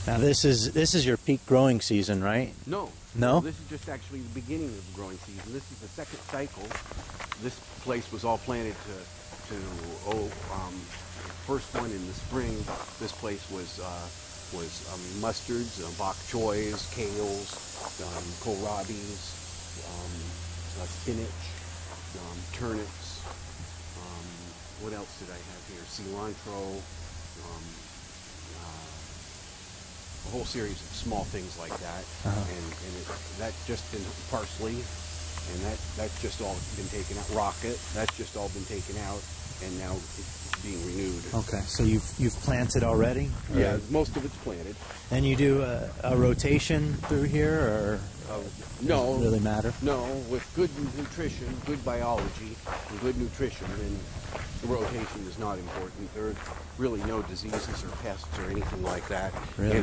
Now this is your peak growing season, right? No. No? This is just actually the beginning of the growing season. This is the second cycle. This place was all planted first one in the spring. This place was mustards, bok choys, kales, kohlrabis, spinach, turnips. What else did I have here? Cilantro. A whole series of small things like that, that's just been parsley, and that's just all been taken out. Rocket, that's just all been taken out, and now it's being renewed. Okay, so you've planted already? Or? Yeah, most of it's planted. And you do a rotation through here, or no, does it really matter? No, with good nutrition, good biology, and good nutrition, then the rotation is not important. There are really no diseases or pests or anything like that really?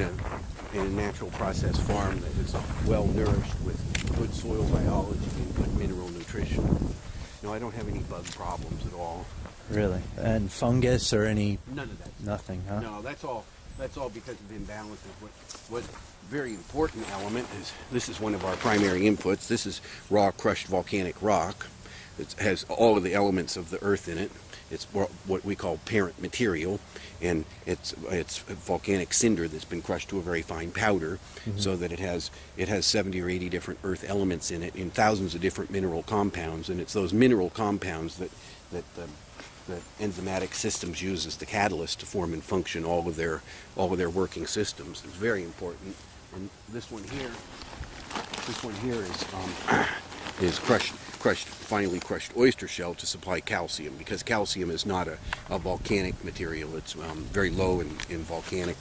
in a natural process farm that is well nourished with good soil biology and good mineral nutrition. No, I don't have any bug problems at all. Really? And fungus or any? None of that. Nothing, huh? No, that's all because of imbalance. What very important element is, this is one of our primary inputs. This is raw crushed volcanic rock. It has all of the elements of the earth in it. It's what we call parent material, and it's volcanic cinder that's been crushed to a very fine powder, so that it has 70 or 80 different earth elements in it, in thousands of different mineral compounds, and it's those mineral compounds that the enzymatic systems use as the catalyst to form and function all of their working systems. It's very important. And this one here is finely crushed oyster shell to supply calcium, because calcium is not a volcanic material. It's very low in volcanic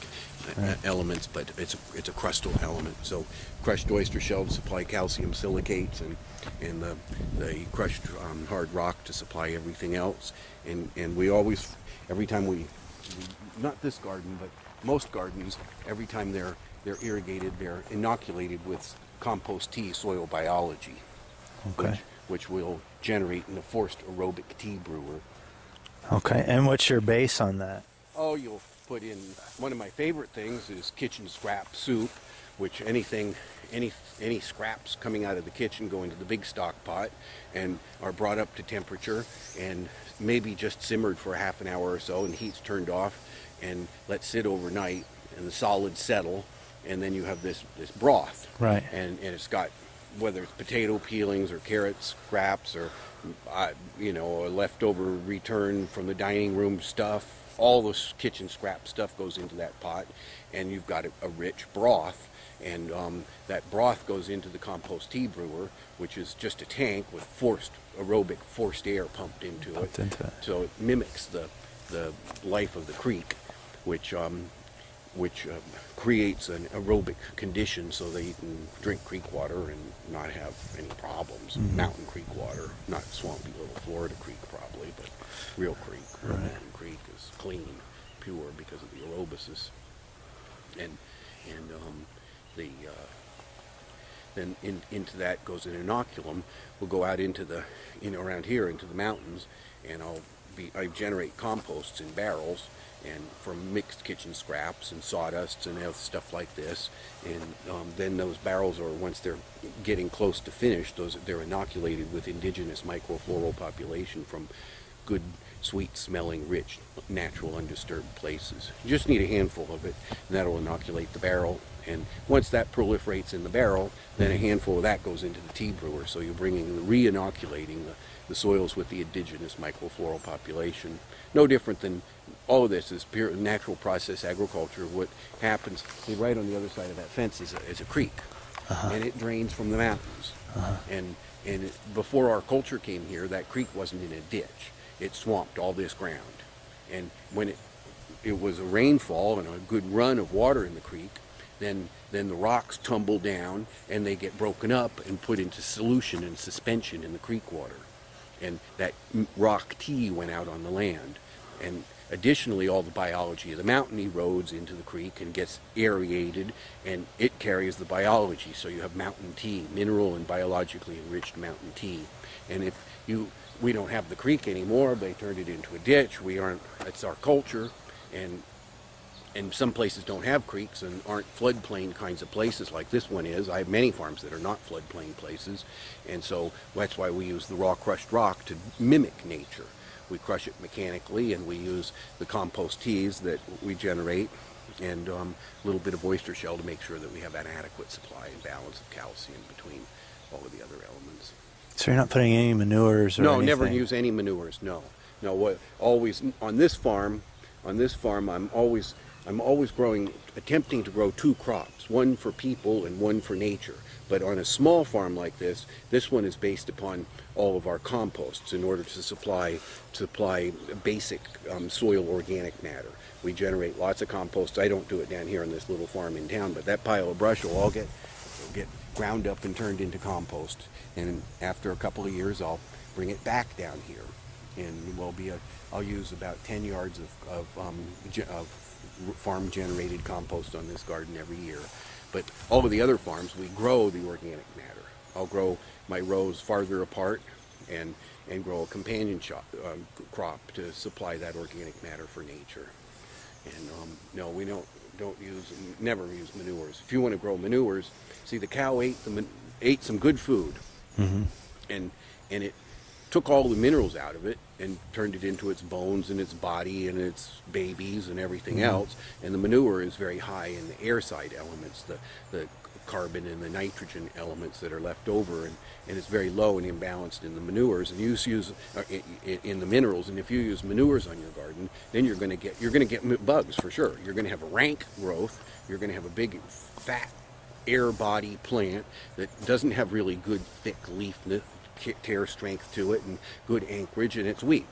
elements, but it's a crustal element. So crushed oyster shell to supply calcium silicates, and the crushed hard rock to supply everything else. And we always, every time we, not this garden, but most gardens, every time they're irrigated, they're inoculated with compost tea soil biology. Okay. Which will generate in a forced aerobic tea brewer. Okay, and what's your base on that? Oh, you'll put in, one of my favorite things is kitchen scrap soup, which any scraps coming out of the kitchen go into the big stock pot and are brought up to temperature and maybe just simmered for a half an hour or so, and heat's turned off, and let sit overnight, and the solids settle, and then you have this broth. Right. And it's got, whether it's potato peelings or carrot scraps or a leftover return from the dining room stuff, all this kitchen scrap stuff goes into that pot, and you've got a rich broth. And that broth goes into the compost tea brewer, which is just a tank with forced air pumped into it. So it mimics the life of the creek, which creates an aerobic condition so that you can drink creek water and not have any problems. Mountain creek water, not swampy little Florida creek probably, but real creek. Real mountain creek is clean, pure because of the aerobasis. And then into that goes an inoculum. We'll go out into around here into the mountains, and I generate composts in barrels, and from mixed kitchen scraps and sawdusts and stuff like this. And then those barrels are, once they're getting close to finished, they're inoculated with indigenous microfloral population from good, sweet-smelling, rich, natural, undisturbed places. You just need a handful of it, and that'll inoculate the barrel. And once that proliferates in the barrel, then a handful of that goes into the tea brewer. So you're re-inoculating the soils with the indigenous microfloral population. No different than, all of this is pure natural process agriculture. What happens, right on the other side of that fence is a creek, and it drains from the mountains. And before our culture came here, that creek wasn't in a ditch. It swamped all this ground. And when it was a rainfall and a good run of water in the creek, then the rocks tumble down and they get broken up and put into solution and suspension in the creek water. And that rock tea went out on the land. And additionally, all the biology of the mountain erodes into the creek and gets aerated, and it carries the biology. So you have mountain tea, mineral and biologically enriched mountain tea. And if we don't have the creek anymore, they turned it into a ditch. It's our culture, and and some places don't have creeks and aren't floodplain kinds of places like this one is. I have many farms that are not floodplain places, and so that's why we use the raw crushed rock to mimic nature. We crush it mechanically, and we use the compost teas that we generate, and a little bit of oyster shell to make sure that we have an adequate supply and balance of calcium between all of the other elements. So you're not putting any manures or No, anything? never use any manures. No, no. Always on this farm. I'm always attempting to grow two crops, one for people and one for nature. But on a small farm like this one is based upon all of our composts in order to supply basic soil organic matter. We generate lots of compost. I don't do it down here on this little farm in town, but that pile of brush will all get ground up and turned into compost. And after a couple of years, I'll bring it back down here, and I'll use about 10 yards of farm-generated compost on this garden every year. But all of the other farms, we grow the organic matter. I'll grow my rows farther apart and grow a companion crop to supply that organic matter for nature. And no, we never use manures. If you want to grow manures, see, the cow ate some good food, Mm-hmm. and it took all the minerals out of it and turned it into its bones and its body and its babies and everything else. And the manure is very high in the air side elements, the carbon and the nitrogen elements that are left over, and it's very low and imbalanced in the manures, and you use in the minerals. And if you use manures on your garden, then you're going to get bugs for sure. You're going to have a rank growth. You're going to have a big fat air body plant that doesn't have really good thick leaf tear strength to it and good anchorage, and it's weak.